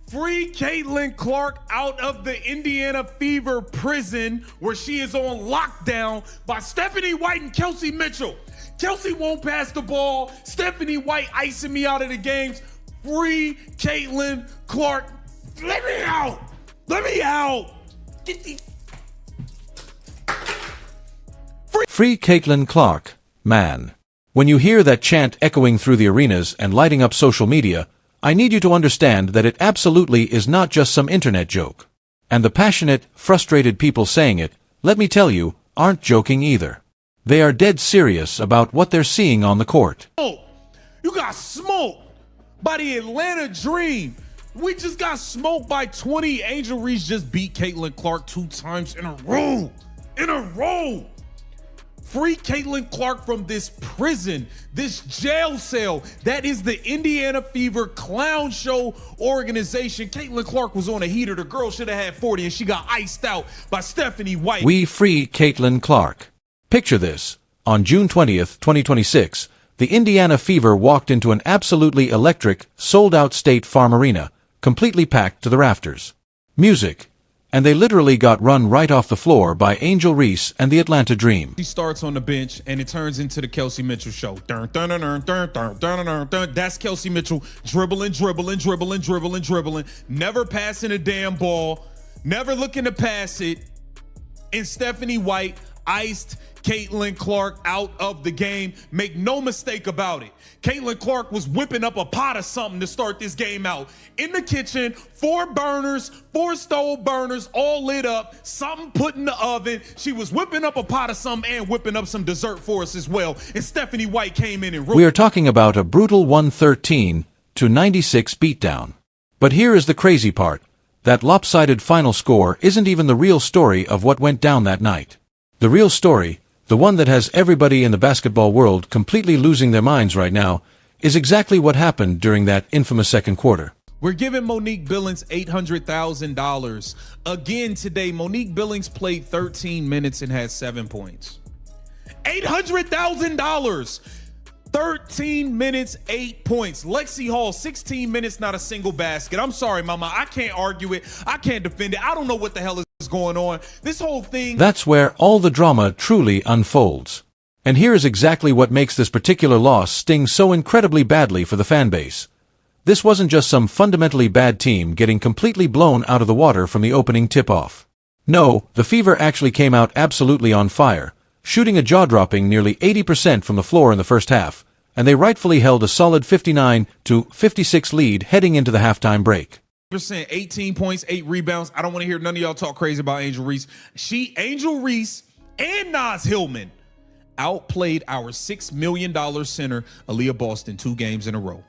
Free Caitlin Clark out of the Indiana Fever prison where she is on lockdown by Stephanie White and Kelsey Mitchell. Kelsey won't pass the ball. Stephanie White icing me out of the games. Free Caitlin Clark. Let me out. Let me out. Get the... Free Caitlin Clark, man. When you hear that chant echoing through the arenas and lighting up social media, I need you to understand that it absolutely is not just some internet joke. And the passionate, frustrated people saying it, let me tell you, aren't joking either. They are dead serious about what they're seeing on the court. Oh, you got smoked by the Atlanta Dream. We just got smoked by 20. Angel Reese just beat Caitlin Clark 2 times in a row. In a row. Free Caitlin Clark from this prison, this jail cell. That is the Indiana Fever Clown Show organization. Caitlin Clark was on a heater. The girl should have had 40 and she got iced out by Stephanie White. We free Caitlin Clark. Picture this. On June 20th, 2026, the Indiana Fever walked into an absolutely electric, sold-out State Farm Arena, completely packed to the rafters. Music. And they literally got run right off the floor by Angel Reese and the Atlanta Dream. She starts on the bench and it turns into the Kelsey Mitchell show. That's Kelsey Mitchell dribbling, never passing a damn ball, never looking to pass it. And Stephanie White iced Caitlin Clark out of the game. Make no mistake about it. Caitlin Clark was whipping up a pot of something to start this game out. In the kitchen, 4 burners, 4 stove burners, all lit up, something put in the oven. She was whipping up a pot of something and whipping up some dessert for us as well. And Stephanie White came in and... We are talking about a brutal 113-96 beatdown. But here is the crazy part. That lopsided final score isn't even the real story of what went down that night. The real story, the one that has everybody in the basketball world completely losing their minds right now, is exactly what happened during that infamous second quarter. We're giving Monique Billings $800,000. Again today, Monique Billings played 13 minutes and had 7 points. $800,000. 13 minutes, 8 points. Lexi Hall, 16 minutes, not a single basket. I'm sorry, mama. I can't argue it. I can't defend it. I don't know what the hell is going on. This whole thing... That's where all the drama truly unfolds. And here is exactly what makes this particular loss sting so incredibly badly for the fan base. This wasn't just some fundamentally bad team getting completely blown out of the water from the opening tip-off. No, the Fever actually came out absolutely on fire, shooting a jaw-dropping nearly 80% from the floor in the first half, and they rightfully held a solid 59-56 lead heading into the halftime break. 18 points, 8 rebounds. I don't want to hear none of y'all talk crazy about Angel Reese. Angel Reese and Naz Hillman outplayed our $6 million center, Aaliyah Boston, 2 games in a row.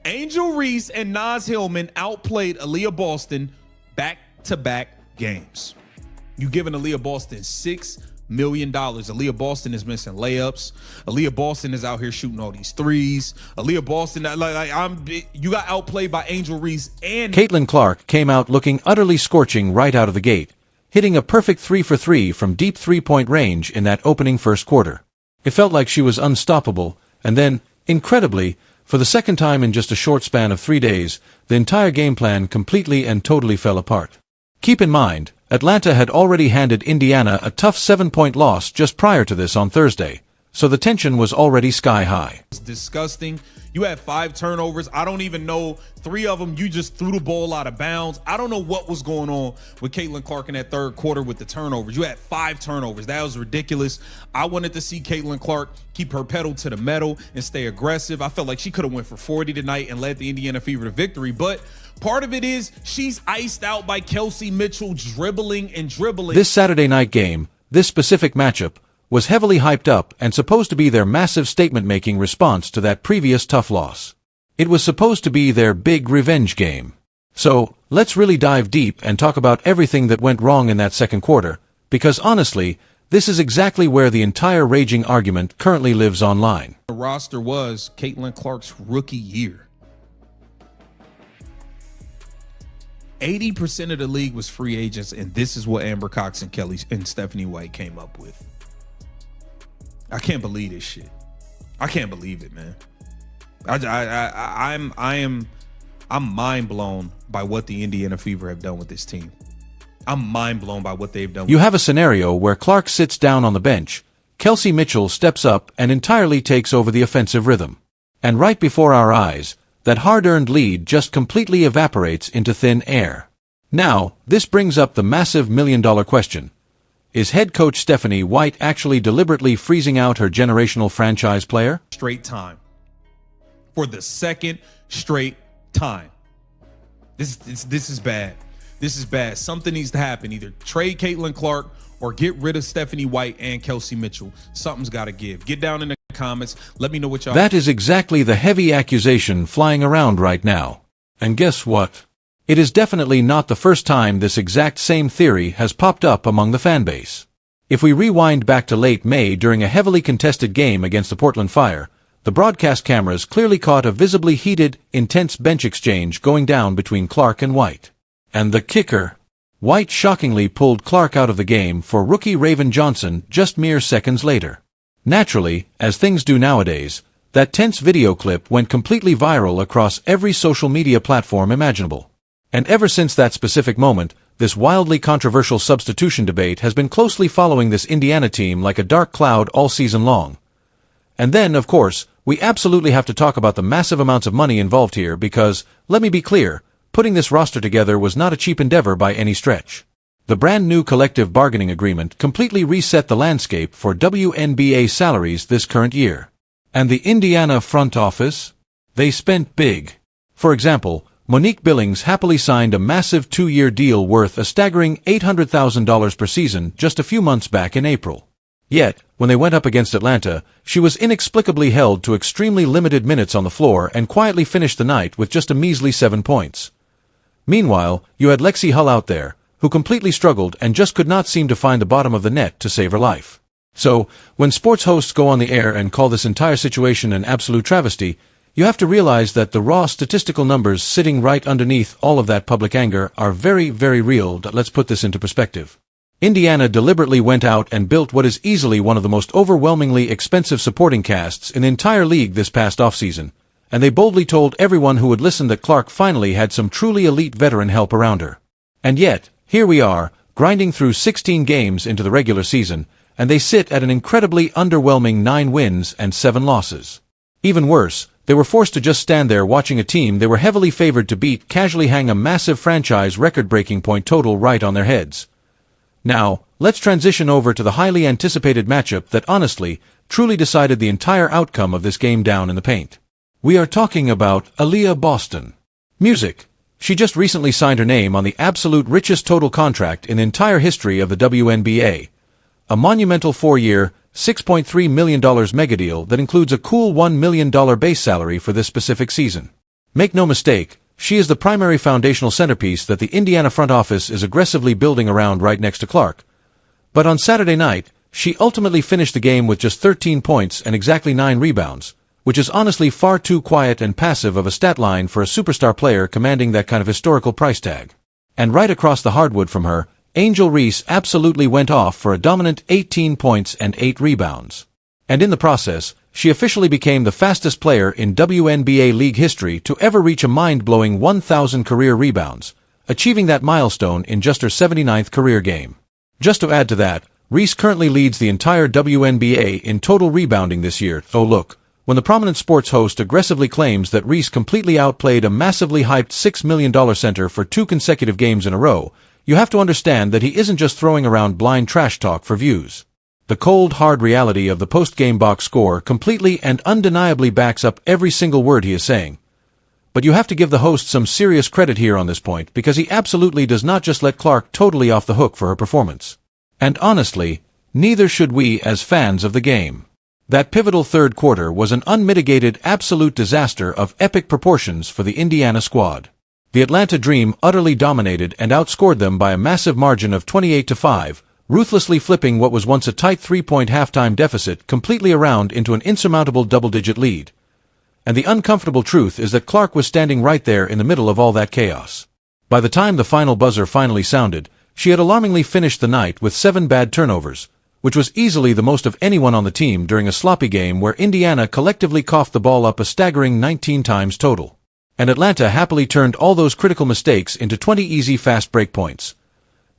Angel Reese and Naz Hillman outplayed Aaliyah Boston back-to-back games. You giving Aaliyah Boston $6 million. Aaliyah Boston is missing layups. Aaliyah Boston is out here shooting all these threes. Aaliyah Boston, you got outplayed by Angel Reese and... Caitlin Clark came out looking utterly scorching right out of the gate, hitting a perfect 3 for 3 from deep three-point range in that opening first quarter. It felt like she was unstoppable, and then, incredibly, for the second time in just a short span of 3 days, the entire game plan completely and totally fell apart. Keep in mind, Atlanta had already handed Indiana a tough 7-point loss just prior to this on Thursday, so the tension was already sky high. It's disgusting. You had 5 turnovers. I don't even know. 3 of them, you just threw the ball out of bounds. I don't know what was going on with Caitlin Clark in that third quarter with the turnovers. You had 5 turnovers. That was ridiculous. I wanted to see Caitlin Clark keep her pedal to the metal and stay aggressive. I felt like she could have went for 40 tonight and led the Indiana Fever to victory, but part of it is she's iced out by Kelsey Mitchell dribbling and dribbling. This Saturday night game, this specific matchup, was heavily hyped up and supposed to be their massive statement-making response to that previous tough loss. It was supposed to be their big revenge game. So, let's really dive deep and talk about everything that went wrong in that second quarter, because honestly, this is exactly where the entire raging argument currently lives online. The roster was Caitlin Clark's rookie year. 80% of the league was free agents, and this is what Amber Cox and Kelly and Stephanie White came up with. I can't believe this shit. I can't believe it, man. I am I'm mind blown by what the Indiana Fever have done with this team. I'm mind blown by what they've done. You have a scenario where Clark sits down on the bench, Kelsey Mitchell steps up and entirely takes over the offensive rhythm. And right before our eyes, that hard-earned lead just completely evaporates into thin air. Now, this brings up the massive million-dollar question. Is head coach Stephanie White actually deliberately freezing out her generational franchise player? Straight time. For the second straight time. This is bad. This is bad. Something needs to happen. Either trade Caitlin Clark or get rid of Stephanie White and Kelsey Mitchell. Something's got to give. Get down in the comments. Let me know what y'all... That is exactly the heavy accusation flying around right now. And guess what? It is definitely not the first time this exact same theory has popped up among the fanbase. If we rewind back to late May during a heavily contested game against the Portland Fire, the broadcast cameras clearly caught a visibly heated, intense bench exchange going down between Clark and White. And the kicker, White shockingly pulled Clark out of the game for rookie Raven Johnson just mere seconds later. Naturally, as things do nowadays, that tense video clip went completely viral across every social media platform imaginable. And ever since that specific moment, this wildly controversial substitution debate has been closely following this Indiana team like a dark cloud all season long. And then, of course, we absolutely have to talk about the massive amounts of money involved here because, let me be clear, putting this roster together was not a cheap endeavor by any stretch. The brand new collective bargaining agreement completely reset the landscape for WNBA salaries this current year. And the Indiana front office? They spent big. For example, Monique Billings happily signed a massive 2-year deal worth a staggering $800,000 per season just a few months back in April. Yet, when they went up against Atlanta, she was inexplicably held to extremely limited minutes on the floor and quietly finished the night with just a measly 7 points. Meanwhile, you had Lexi Hull out there, who completely struggled and just could not seem to find the bottom of the net to save her life. So, when sports hosts go on the air and call this entire situation an absolute travesty, you have to realize that the raw statistical numbers sitting right underneath all of that public anger are very, very real. Let's put this into perspective. Indiana deliberately went out and built what is easily one of the most overwhelmingly expensive supporting casts in the entire league this past offseason, and they boldly told everyone who would listen that Clark finally had some truly elite veteran help around her. And yet, here we are, grinding through 16 games into the regular season, and they sit at an incredibly underwhelming 9 wins and 7 losses. Even worse, they were forced to just stand there watching a team they were heavily favored to beat casually hang a massive franchise record-breaking point total right on their heads. Now, let's transition over to the highly anticipated matchup that honestly, truly decided the entire outcome of this game down in the paint. We are talking about Aaliyah Boston. Music. She just recently signed her name on the absolute richest total contract in the entire history of the WNBA. A monumental 4-year, $6.3 million megadeal that includes a cool $1 million base salary for this specific season. Make no mistake, she is the primary foundational centerpiece that the Indiana front office is aggressively building around right next to Clark. But on Saturday night, she ultimately finished the game with just 13 points and exactly 9 rebounds, which is honestly far too quiet and passive of a stat line for a superstar player commanding that kind of historical price tag. And right across the hardwood from her, Angel Reese absolutely went off for a dominant 18 points and 8 rebounds. And in the process, she officially became the fastest player in WNBA league history to ever reach a mind-blowing 1,000 career rebounds, achieving that milestone in just her 79th career game. Just to add to that, Reese currently leads the entire WNBA in total rebounding this year. Oh look, when the prominent sports host aggressively claims that Reese completely outplayed a massively hyped $6 million center for 2 consecutive games in a row, you have to understand that he isn't just throwing around blind trash talk for views. The cold, hard reality of the post-game box score completely and undeniably backs up every single word he is saying. But you have to give the host some serious credit here on this point because he absolutely does not just let Clark totally off the hook for her performance. And honestly, neither should we as fans of the game. That pivotal third quarter was an unmitigated absolute disaster of epic proportions for the Indiana squad. The Atlanta Dream utterly dominated and outscored them by a massive margin of 28-5, ruthlessly flipping what was once a tight 3-point halftime deficit completely around into an insurmountable double-digit lead. And the uncomfortable truth is that Clark was standing right there in the middle of all that chaos. By the time the final buzzer finally sounded, she had alarmingly finished the night with 7 bad turnovers, which was easily the most of anyone on the team during a sloppy game where Indiana collectively coughed the ball up a staggering 19 times total. and Atlanta happily turned all those critical mistakes into 20 easy fast break points.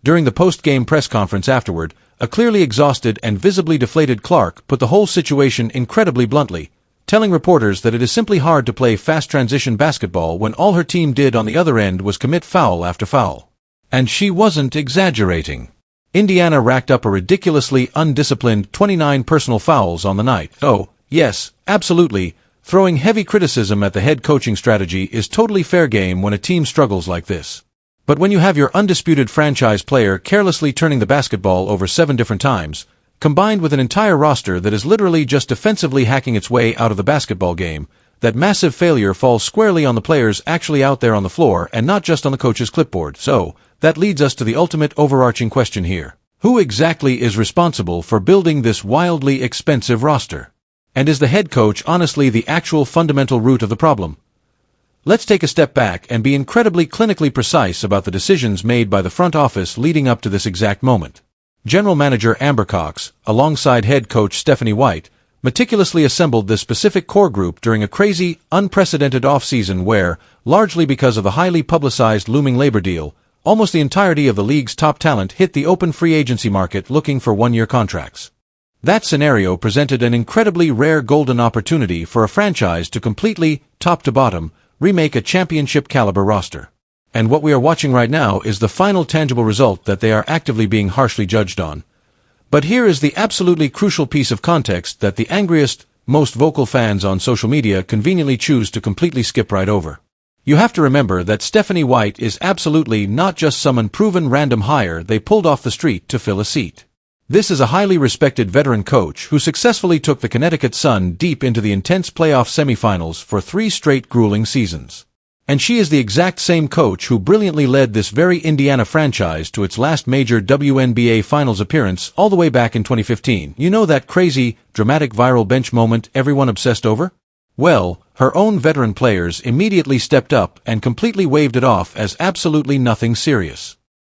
During the post-game press conference afterward, a clearly exhausted and visibly deflated Clark put the whole situation incredibly bluntly, telling reporters that it is simply hard to play fast transition basketball when all her team did on the other end was commit foul after foul. And she wasn't exaggerating. Indiana racked up a ridiculously undisciplined 29 personal fouls on the night. Oh, yes, absolutely. Throwing heavy criticism at the head coaching strategy is totally fair game when a team struggles like this. But when you have your undisputed franchise player carelessly turning the basketball over 7 different times, combined with an entire roster that is literally just defensively hacking its way out of the basketball game, that massive failure falls squarely on the players actually out there on the floor and not just on the coach's clipboard. So, that leads us to the ultimate overarching question here. Who exactly is responsible for building this wildly expensive roster? And is the head coach honestly the actual fundamental root of the problem? Let's take a step back and be incredibly clinically precise about the decisions made by the front office leading up to this exact moment. General Manager Amber Cox, alongside head coach Stephanie White, meticulously assembled this specific core group during a crazy, unprecedented offseason where, largely because of the highly publicized looming labor deal, almost the entirety of the league's top talent hit the open free agency market looking for one-year contracts. That scenario presented an incredibly rare golden opportunity for a franchise to completely, top to bottom, remake a championship-caliber roster. And what we are watching right now is the final tangible result that they are actively being harshly judged on. But here is the absolutely crucial piece of context that the angriest, most vocal fans on social media conveniently choose to completely skip right over. You have to remember that Stephanie White is absolutely not just some unproven random hire they pulled off the street to fill a seat. This is a highly respected veteran coach who successfully took the Connecticut Sun deep into the intense playoff semifinals for 3 straight grueling seasons. And she is the exact same coach who brilliantly led this very Indiana franchise to its last major WNBA Finals appearance all the way back in 2015. You know that crazy, dramatic viral bench moment everyone obsessed over? Well, her own veteran players immediately stepped up and completely waved it off as absolutely nothing serious.